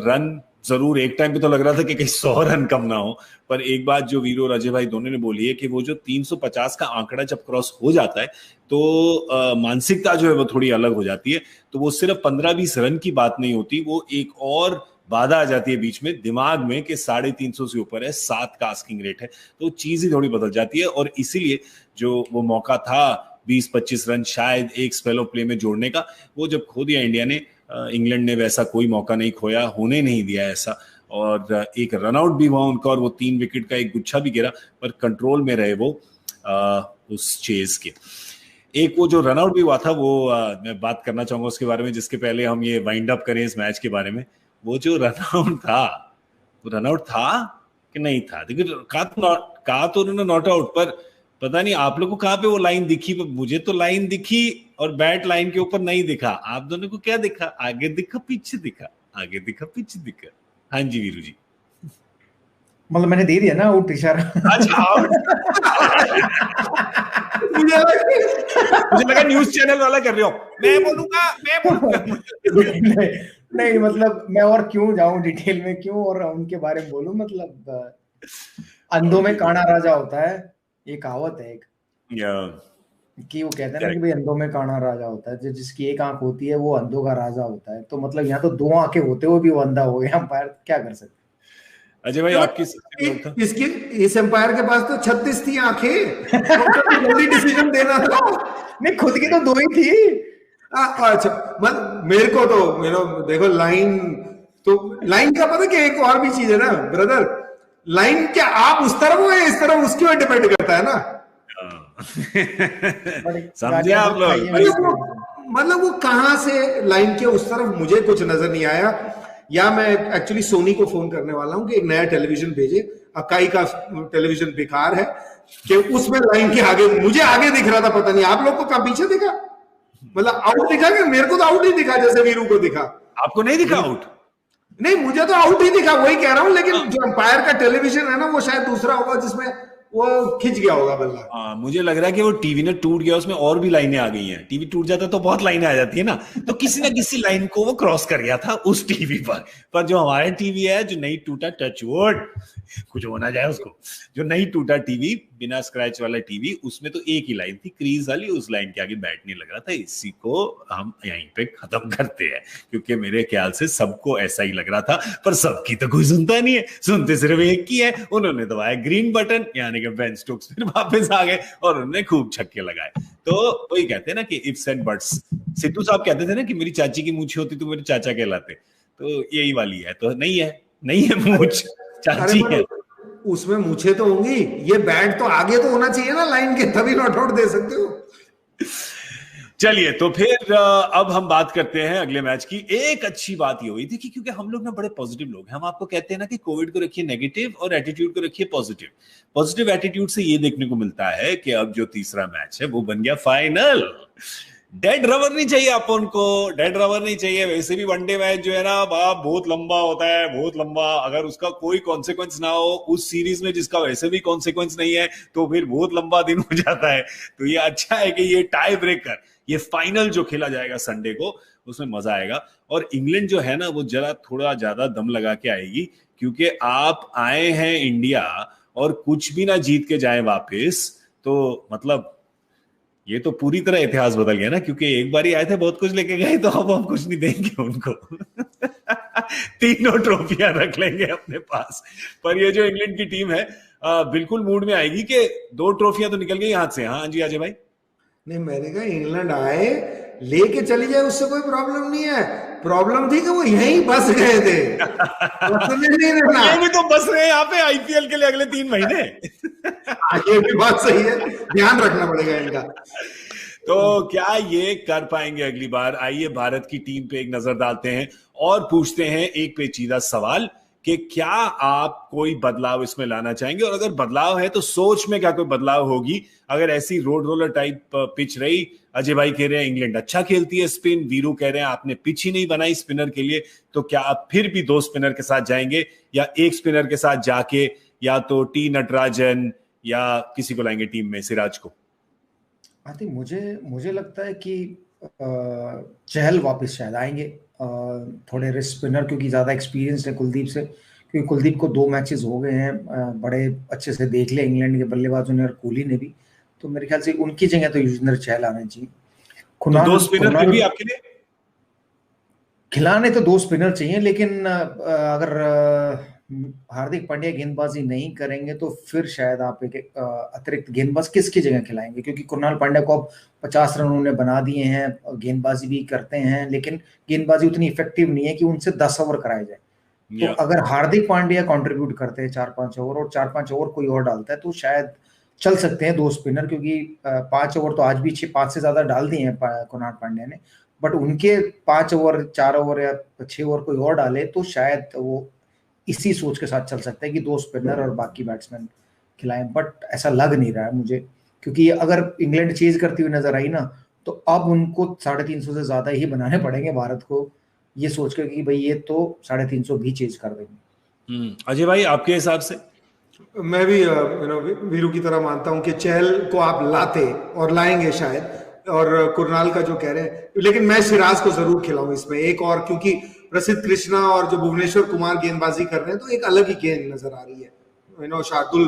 रन जरूर एक टाइम पे तो लग रहा था कि कहीं 100 रन कम ना हो, पर एक बात जो वीरू और अजय भाई दोनों ने बोली है कि वो जो 350 का आंकड़ा जब क्रॉस हो जाता है तो मानसिकता जो है वो थोड़ी अलग हो जाती है। तो वो सिर्फ 15-20 रन की बात नहीं होती, वो एक और बाधा आ जाती है बीच में दिमाग में कि 350 से ऊपर है, 7 का आस्किंग रेट है, तो चीज ही थोड़ी बदल जाती है। और इसीलिए जो वो मौका था 20-25 रन शायद एक स्पेल ऑफ प्ले में जोड़ने का, वो जब खो दिया इंडिया ने, इंग्लैंड ने वैसा कोई मौका नहीं खोया, होने नहीं दिया ऐसा, और एक रनआउट भी हुआ उनका और वो 3 विकेट का एक गुच्छा भी गिरा, पर कंट्रोल में रहे वो उस चेज के। एक वो जो रनआउट भी हुआ था वो मैं बात करना चाहूंगा उसके बारे में, जिसके पहले हम ये वाइंड अप करें इस मैच के बारे में। वो जो रनआउट था, वो रनआउट था कि नहीं था? देखिए कहा तो उन्होंने नॉट आउट, पर पता नहीं आप लोग को कहाँ पे वो लाइन दिखी, मुझे तो लाइन दिखी और बैट लाइन के ऊपर नहीं दिखा। आप दोनों को क्या दिखा? आगे दिखा पीछे दिखा, आगे दिखा पीछे दिखा। हाँ जी वीरू जी, मतलब मैंने दे दिया ना आउट इशारा। अच्छा आउट। मुझे लगा न्यूज चैनल वाला कर रहे हो, मैं बोलूंगा। नहीं मतलब मैं और क्यों जाऊं डिटेल में, क्यों और उनके बारे में बोलूं, मतलब अंधों में काना राजा होता है, ये कहावत है एक, कि वो कहते हैं ना कि भाई अंधों में काना राजा होता है, जिसकी एक आंख होती है वो अंधों का राजा होता है। तो मतलब यहाँ तो 2 आंखें होते हुए भी वो अंधा हो गया, अंपायर क्या कर सकते। अजय भाई आपकी इसकी इस एम्पायर के पास तो 36 थी आंखें, जल्दी डिसीजन देना था। नहीं खुद की तो 2 ही थी। अच्छा मेरे को तो देखो लाइन का पता क्या, एक और भी चीज है ना ब्रदर, लाइन क्या आप उस तरफ हो या इस तरफ, उसके ऊपर डिपेंड करता है ना। समझे आप लोग? मतलब वो कहां से लाइन के उस तरफ मुझे कुछ नजर नहीं आया, या मैं एक्चुअली सोनी को फोन करने वाला हूं कि एक नया टेलीविजन भेजे, अकाई का टेलीविजन बेकार है, कि उसमें लाइन के आगे मुझे आगे दिख रहा था, पता नहीं आप लोग को कहां पीछे दिखा, मतलब आउट दिखा कि मेरे को तो आउट ही दिखा, जैसे वीरू को दिखा। आपको नहीं दिखा आउट? नहीं मुझे तो आउट ही दिखा, वही कह रहा हूं, लेकिन जो अंपायर का टेलीविजन है ना वो शायद दूसरा होगा जिसमें वो खिंच गया होगा बल्ला। हाँ मुझे लग रहा है कि वो टीवी ने टूट गया, उसमें और भी लाइनें आ गई हैं। टीवी टूट जाता तो बहुत लाइनें आ जाती है ना, तो किसी ना किसी लाइन को वो क्रॉस कर गया था उस टीवी पर जो हमारे टीवी है जो नहीं टूटा, टच वुड कुछ होना जाए उसको, जो नहीं टूटा टीवी, बिना स्क्रैच वाला टीवी, उसमें तो एक ही लाइन थी क्रीज वाली, उस लाइन के आगे बैट नहीं लग रहा था। इसी को हम यहीं पे खत्म करते हैं, क्योंकि मेरे ख्याल से सबको ऐसा ही लग रहा था, पर सबकी तो कोई सुनता नहीं है, सुनते सिर्फ एक की है। उन्होंने दबाया ग्रीन बटन, यानी कि बेन स्टोक्स फिर वापस आ गए और उन्होंने खूब छक्के लगाए। तो वही कहते हैं ना कि इफ्स एंड बट्स। सिद्धू साहब कहते थे ना कि मेरी चाची की मूंछ होती तो मेरे चाचा कहलाते, तो यही वाली है। तो नहीं है मूंछ, चाची है। उसमें मूछे तो होंगी, ये बैट तो आगे तो होना चाहिए ना लाइन के, तभी नॉट आउट दे सकते हो। चलिए तो फिर अब हम बात करते हैं अगले मैच की। एक अच्छी बात ये हुई थी कि क्योंकि हम लोग ना बड़े पॉजिटिव लोग हैं, हम आपको कहते हैं ना कि कोविड को रखिए नेगेटिव और एटीट्यूड को रखिए पॉजिटिव। पॉजिटिव एटीट्यूड से ये देखने को मिलता है कि अब जो तीसरा मैच है वो बन गया फाइनल। डेड रबर नहीं चाहिए अपन को, डेड रबर नहीं चाहिए। वैसे भी वनडे मैच जो है ना बाप बहुत लंबा होता है, बहुत लंबा। अगर उसका कोई कॉन्सिक्वेंस ना हो उस सीरीज में जिसका वैसे भी कॉन्सिक्वेंस नहीं है तो फिर बहुत लंबा दिन हो जाता है। तो ये अच्छा है कि ये टाई ब्रेकर, ये फाइनल जो खेला जाएगा संडे को, उसमें मजा आएगा। और इंग्लैंड जो है ना वो जरा थोड़ा ज्यादा दम लगा के आएगी, क्योंकि आप आए हैं इंडिया और कुछ भी ना जीत के जाए वापस, तो मतलब ये तो पूरी तरह इतिहास बदल गया ना। क्योंकि एक बार ही आए थे, बहुत कुछ लेके गए, तो अब हम कुछ नहीं देंगे उनको। तीनों ट्रॉफियां रख लेंगे अपने पास। पर ये जो इंग्लैंड की टीम है बिल्कुल मूड में आएगी कि 2 ट्रॉफियां तो निकल गई हाथ से। हाँ जी अजय भाई। नहीं, मैंने कहा इंग्लैंड आए लेके चली जाए उससे कोई प्रॉब्लम नहीं है। प्रॉब्लम थी कि वो यहीं बस गए थे। नहीं रहना। ये भी तो बस रहे हैं यहाँ पे आईपीएल के लिए अगले 3 महीने। ये भी बात सही है, ध्यान रखना पड़ेगा इनका। तो क्या ये कर पाएंगे अगली बार? आइए भारत की टीम पे एक नजर डालते हैं और पूछते हैं एक पेचीदा सवाल कि क्या आप कोई बदलाव इसमें लाना चाहेंगे, और अगर बदलाव है तो सोच में क्या कोई बदलाव होगी? अगर ऐसी रोड रोलर टाइप पिच रही, अजय भाई कह रहे हैं इंग्लैंड अच्छा खेलती है स्पिन, वीरू कह रहे हैं आपने पिच ही नहीं बनाई स्पिनर के लिए, तो क्या आप फिर भी 2 स्पिनर के साथ जाएंगे या एक स्पिनर के साथ जाके या तो टी नटराजन या किसी को लाएंगे टीम में, सिराज को? आई थिंक मुझे लगता है कि चहल वापस शायद आएंगे, थोड़े रिस्ट स्पिनर, क्योंकि ज़्यादा एक्सपीरियंस है कुलदीप से। क्योंकि कुलदीप को 2 मैचेस हो गए हैं, बड़े अच्छे से देख ले इंग्लैंड के बल्लेबाजों ने और कोहली ने भी। तो मेरे ख्याल से उनकी जगह तो युजवेंद्र चहल आना चाहिए। तो 2 स्पिनर भी आपके लिए खिलाने तो 2 स्पिनर चाहिए, लेकिन अगर हार्दिक पांड्या गेंदबाजी नहीं करेंगे तो फिर शायद आप एक अतिरिक्त गेंदबाज किसकी जगह खिलाएंगे? क्योंकि कुणाल पांड्या को अब 50 रन उन्होंने बना दिए हैं, गेंदबाजी भी करते हैं, लेकिन गेंदबाजी उतनी इफेक्टिव नहीं है कि उनसे 10 ओवर कराए जाए। तो अगर हार्दिक पांड्या कंट्रीब्यूट करते हैं 4-5 ओवर और 4-5 ओवर कोई और डालता है तो शायद चल सकते हैं 2 स्पिनर। क्योंकि 5 ओवर तो आज भी 5 से ज्यादा डाल दिए हैं कुणाल पांड्या ने, बट उनके 5 ओवर 4 ओवर या 6 ओवर कोई और डाले तो शायद वो इसी सोच के साथ चल सकता है कि 2 स्पिनर और बाकी बैट्समैन खिलाएं। बट ऐसा लग नहीं रहा है मुझे, क्योंकि अगर इंग्लैंड चेज करती हुई नजर आई ना तो अब उनको 350 से ज्यादा ही बनाने पड़ेंगे भारत को, ये सोच कर कि भाई ये तो 350 भी चेज कर देंगे। अजय भाई आपके हिसाब से? मैं भी वीरू की तरह मानता हूं कि चहल को आप लाते और लाएंगे शायद, और कुरनाल का जो कह रहे हैं, लेकिन मैं सिराज को जरूर खिलाऊं इसमें एक और, क्योंकि प्रसिद्ध कृष्णा और जो भुवनेश्वर कुमार गेंदबाजी कर रहे हैं तो एक अलग ही गेंद नजर आ रही है। शार्दुल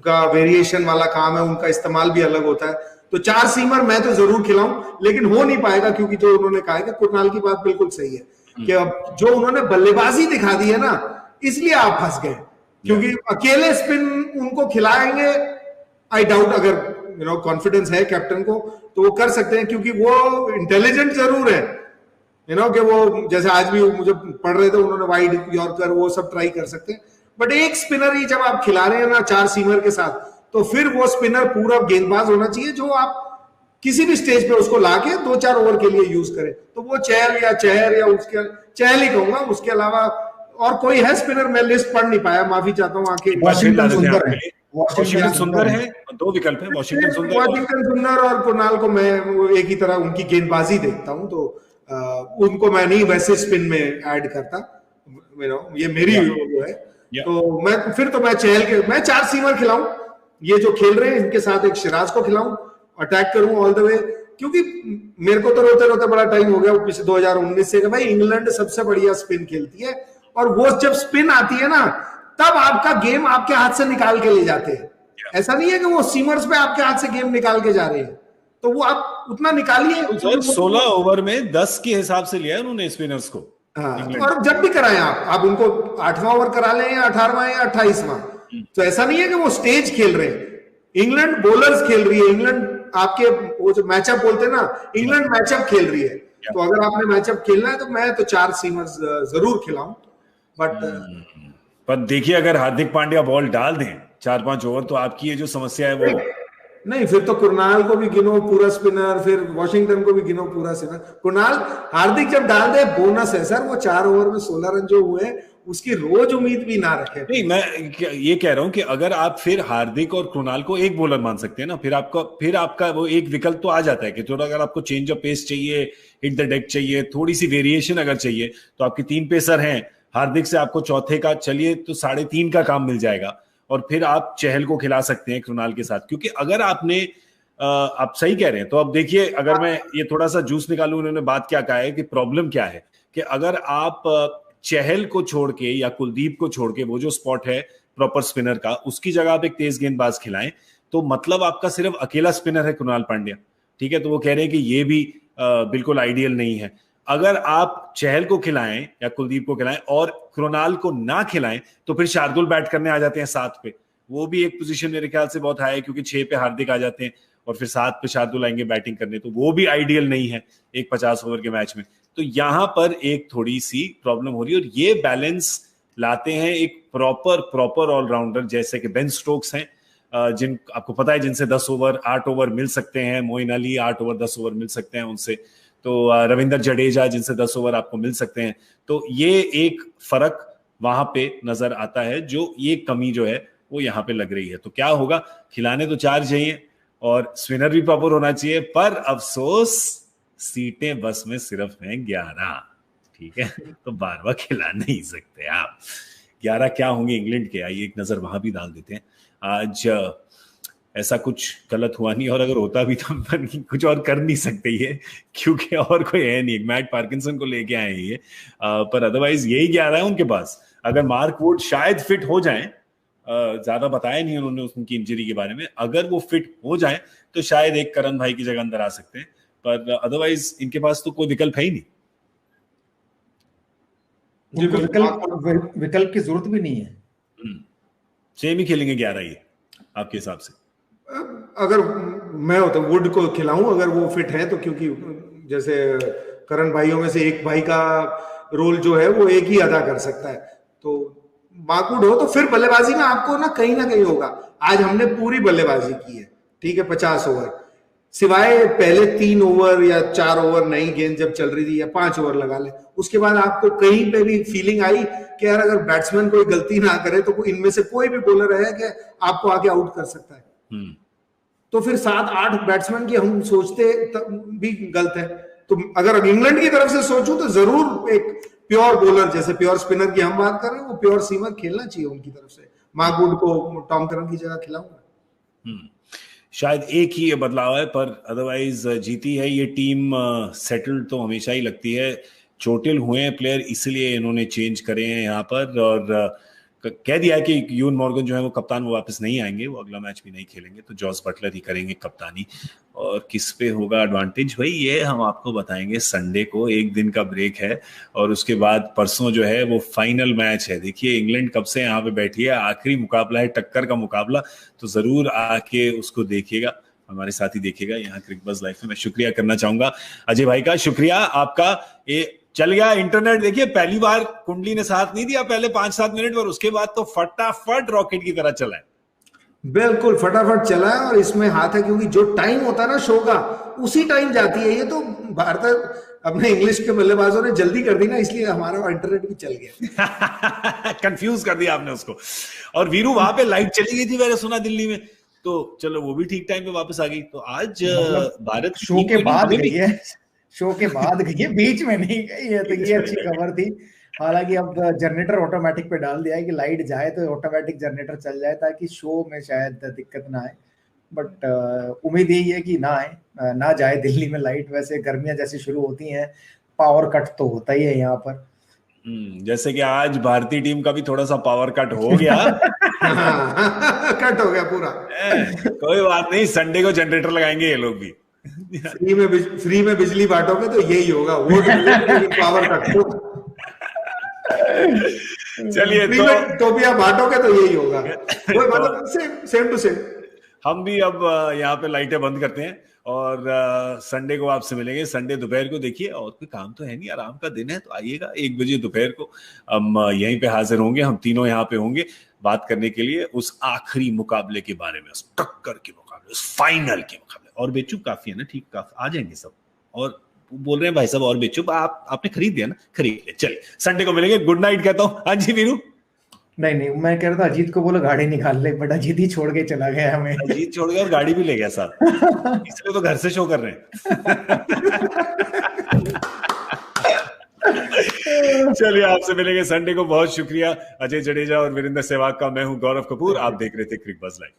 का वेरिएशन वाला काम है, उनका इस्तेमाल भी अलग होता है। तो 4 सीमर मैं तो जरूर खिलाऊं, लेकिन हो नहीं पाएगा, क्योंकि जो उन्होंने कहा है कि कुरनाल की बात बिल्कुल सही है कि अब जो उन्होंने बल्लेबाजी दिखा दी है ना, इसलिए आप फंस गए। क्योंकि अकेले स्पिन उनको खिलाएंगे, आई डाउट। अगर कॉन्फिडेंस है कैप्टन को तो वो कर सकते हैं, क्योंकि वो इंटेलिजेंट जरूर है, कि वो जैसे आज भी मुझे पढ़ रहे थे उन्होंने वाइड यॉर्कर वो सब ट्राई कर सकते हैं। बट एक स्पिनर ही जब आप खिला रहे हैं ना 4 सीमर के साथ, तो फिर वो स्पिनर पूरा गेंदबाज होना चाहिए जो आप किसी भी स्टेज पे उसको लाके 2-4 ओवर के लिए यूज करें। तो वो चहल या उसके चहल ही कहूंगा, उसके अलावा और कोई है स्पिनर? मैं लिस्ट पढ़ नहीं पाया, माफी चाहता हूँ। वाशिंगटन सुंदर है, वाशिंगटन सुंदर है, 2 विकल्प है, वाशिंगटन सुंदर और कुणाल को मैं एक ही तरह उनकी गेंदबाजी देखता हूं, तो उनको मैं नहीं वैसे स्पिन में ऐड करता। ये मेरी वो है। तो मैं चहल मैं 4 सीमर खिलाऊं, ये जो खेल रहे हैं इनके साथ एक सिराज को खिलाऊं, अटैक करूं ऑल द वे। क्योंकि मेरे को तो रोते रोते बड़ा टाइम हो गया पिछले 2019 से कि भाई इंग्लैंड सबसे बढ़िया स्पिन खेलती है, और वो जब स्पिन आती है ना तब आपका गेम आपके हाथ से निकाल के ले जाते हैं। ऐसा नहीं है कि वो सीमर्स पे आपके हाथ से गेम निकाल के जा रहे हैं, तो वो आप उतना निकालिए। 16 ओवर में 10 के हिसाब से लिया उन्होंने स्पिनर्स को। और जब भी कराएं आप उनको 8वां ओवर करा लें या 18वां या 28वां, तो ऐसा नहीं है कि वो स्टेज खेल रहे हैं। इंग्लैंड बॉलर्स खेल रही है, इंग्लैंड आपके वो जो मैचअप बोलते हैं ना, इंग्लैंड मैचअप खेल रही है। तो अगर आपने मैचअप खेलना है तो मैं तो 4 सीमर्स जरूर खिलाऊं। पर देखिए अगर हार्दिक पांड्या बॉल डाल दें 4-5 ओवर, तो आपकी ये जो समस्या है वो नहीं, फिर तो कुणाल को भी गिनो पूरा स्पिनर, फिर वॉशिंगटन को भी गिनो पूरा स्पिनर। कुणाल, हार्दिक जब डाल दे बोनस है सर, वो 4 ओवर में 16 रन जो हुए उसकी रोज उम्मीद भी ना रखे। नहीं, मैं ये कह रहा हूं कि अगर आप फिर हार्दिक और कुणाल को एक बॉलर मान सकते हैं ना, फिर आपका वो एक विकल्प तो आ जाता है कि थोड़ा अगर आपको चेंज ऑफ पेस चाहिए, हिट द डेक चाहिए, थोड़ी सी वेरिएशन अगर चाहिए, तो आपके 3 पेसर हैं, हार्दिक से आपको चौथे का चलिए तो 3.5 का काम मिल जाएगा, और फिर आप चहल को खिला सकते हैं कुणाल के साथ। क्योंकि अगर आपने आप सही कह रहे हैं, तो अब देखिए, अगर मैं ये थोड़ा सा जूस निकालूं, उन्होंने बात क्या कहा है कि प्रॉब्लम क्या है, कि अगर आप चहल को छोड़ के या कुलदीप को छोड़ के वो जो स्पॉट है प्रॉपर स्पिनर का, उसकी जगह आप एक तेज गेंदबाज खिलाएं, तो मतलब आपका सिर्फ अकेला स्पिनर है कुणाल पांड्या, ठीक है। तो वो कह रहे हैं कि ये भी बिल्कुल आइडियल नहीं है। अगर आप चहल को खिलाएं या कुलदीप को खिलाएं और कुणाल को ना खिलाएं, तो फिर शार्दुल बैट करने आ जाते हैं 7 पे। वो भी एक पोजीशन मेरे ख्याल से बहुत हाई है, क्योंकि 6 पे हार्दिक आ जाते हैं और फिर 7 पे शार्दुल आएंगे बैटिंग करने, तो वो भी आइडियल नहीं है एक 50 ओवर के मैच में। तो यहां पर एक थोड़ी सी प्रॉब्लम हो रही है, और ये बैलेंस लाते हैं एक प्रॉपर ऑलराउंडर जैसे कि बेन स्टोक्स हैं, जिन आपको पता है जिनसे 10 ओवर 8 ओवर मिल सकते हैं, मोइन अली 8 ओवर 10 ओवर मिल सकते हैं उनसे, तो रविंदर जडेजा जिनसे 10 ओवर आपको मिल सकते हैं। तो ये एक फर्क वहां पे नजर आता है, जो ये कमी जो है वो यहाँ पे लग रही है। तो क्या होगा, खिलाने तो 4 चाहिए और स्पिनर भी प्रॉपर होना चाहिए, पर अफसोस सीटें बस में सिर्फ हैं 11, ठीक है। तो बार-बार खिला नहीं सकते आप। 11 क्या होंगे इंग्लैंड के, आइए एक नजर वहां भी डाल देते हैं। आज ऐसा कुछ गलत हुआ नहीं, और अगर होता भी तो कुछ और कर नहीं सकते ये, क्योंकि और कोई है नहीं। मैट पार्किंसन को लेके आए ये, पर अदरवाइज यही 11 है उनके पास। अगर मार्क वुड शायद फिट हो जाए, ज्यादा बताया नहीं उन्होंने उनकी इंजरी के बारे में, अगर वो फिट हो जाए तो शायद एक करण भाई की जगह अंदर आ सकते हैं, पर अदरवाइज इनके पास तो कोई विकल्प है ही नहीं। विकल्प की जरूरत भी नहीं है। सेम ही खेलेंगे 11 ये आपके हिसाब से? अगर मैं होता वुड को खिलाऊं अगर वो फिट है तो, क्योंकि जैसे करण भाइयों में से एक भाई का रोल जो है वो एक ही अदा कर सकता है, तो माकूड हो तो फिर बल्लेबाजी में आपको ना कहीं होगा। आज हमने पूरी बल्लेबाजी की है, ठीक है, 50 ओवर, सिवाय पहले 3 ओवर या 4 ओवर नई गेंद जब चल रही थी, या 5 ओवर लगा ले, उसके बाद आपको कहीं पे भी फीलिंग आई कि यार अगर बैट्समैन कोई गलती ना करे तो इनमें से कोई भी बॉलर है कि आपको आके आउट कर सकता है। तो फिर 7-8 बैट्समैन की हम सोचते भी गलत है। तो अगर इंग्लैंड की तरफ से सोचूं तो जरूर एक प्योर बॉलर, जैसे प्योर स्पिनर की हम बात कर रहे हैं, वो प्योर सीमर खेलना चाहिए उनकी तरफ से। मार्कवुड को टॉम करन की जगह खिलाऊंगा। शायद एक ही ये बदलाव है, पर अदरवाइज जीती है ये टीम। सेटल्ड तो हमेशा ही लगती है, चोटिल हुए हैं प्लेयर इसलिए इन्होंने चेंज करे हैं यहाँ पर, और कह दिया है कि यून मॉर्गन जो है वो कप्तान, वो वापस नहीं आएंगे, वो अगला मैच भी नहीं खेलेंगे, तो जॉस बटलर ही करेंगे कप्तानी। और किस पे होगा एडवांटेज भाई, ये हम आपको बताएंगे संडे को। एक दिन का ब्रेक है और उसके बाद परसों जो है वो फाइनल मैच है। देखिए इंग्लैंड कब से यहाँ पे बैठी है, आखिरी मुकाबला है, टक्कर का मुकाबला, तो जरूर आके उसको देखिएगा, हमारे साथ ही देखिएगा यहाँ क्रिकबज़ लाइव में। मैं शुक्रिया करना चाहूंगा अजय भाई का, शुक्रिया आपका। ये चल गया इंटरनेट, देखिए पहली बार कुंडली ने साथ नहीं दिया पहले 5-7 मिनट, पर उसके बाद तो फटाफट रॉकेट की तरह चला है। बिल्कुल फटाफट चला है, और इसमें हाथ है क्योंकि जो टाइम होता है ना शो का, उसी टाइम जाती है ये। तो भारत अपने इंग्लिश के बल्लेबाजों ने जल्दी कर दी ना, इसलिए हमारा इंटरनेट भी चल गया। कंफ्यूज कर दिया आपने उसको। और वीरू वहां पे लाइट चली गई थी मैंने सुना दिल्ली में, तो चलो वो भी ठीक टाइम पे वापस आ गई। तो आज भारत शो के बाद गई है, शो के बाद गई है, बीच में नहीं गई है, तो ये अच्छी खबर थी। हालांकि अब जनरेटर ऑटोमेटिक पे डाल दिया है कि लाइट जाए तो ऑटोमेटिक जनरेटर चल जाए, ताकि शो में शायद दिक्कत ना आए। बट उम्मीद यही है कि ना आए, ना जाए दिल्ली में लाइट। वैसे गर्मियां जैसे शुरू होती हैं, पावर कट तो होता ही है यहाँ पर। जैसे कि आज भारतीय टीम का भी थोड़ा सा पावर कट हो गया। कट हो गया पूरा। कोई बात नहीं, संडे को जनरेटर लगाएंगे ये लोग भी। फ्री में बिजली बांटोगे तो यही होगा, वोट पावर कट तो। चलिए टोपियां बांटोगे तो यही होगा, मतलब सेम टू सेम। हम भी अब यहाँ पे लाइटें बंद करते हैं और संडे को आपसे मिलेंगे। संडे दोपहर को देखिए, और कोई काम तो है नहीं, आराम का दिन है, तो आइएगा 1 बजे दोपहर को हम यहीं पे हाजिर होंगे। हम तीनों यहाँ पे होंगे बात करने के लिए उस आखिरी मुकाबले के बारे में, उस टक्कर के मुकाबले। मुकाबले, उस फाइनल के मुकाबले। और बेचू काफी है ना, ठीक, काफी आ जाएंगे सब। और बोल रहे हैं भाई साहब और बेचू, आपने खरीद दिया ना, खरीद लिया। चलिए संडे को मिलेंगे, गुड नाइट कहता हूँ। हाँ जी वीरू। नहीं, मैं कह रहा था अजीत को बोलो गाड़ी निकाल ले, बट अजीत ही छोड़ के चला गया हमें। अजीत छोड़ गया और गाड़ी भी ले गया साथ, इसलिए तो घर से शो कर रहे हैं। चलिए आपसे मिलेंगे संडे को। बहुत शुक्रिया अजय जडेजा और वीरेंद्र सहवाग का। मैं हूं गौरव कपूर, आप देख रहे थे क्रिकबज़ लाइव।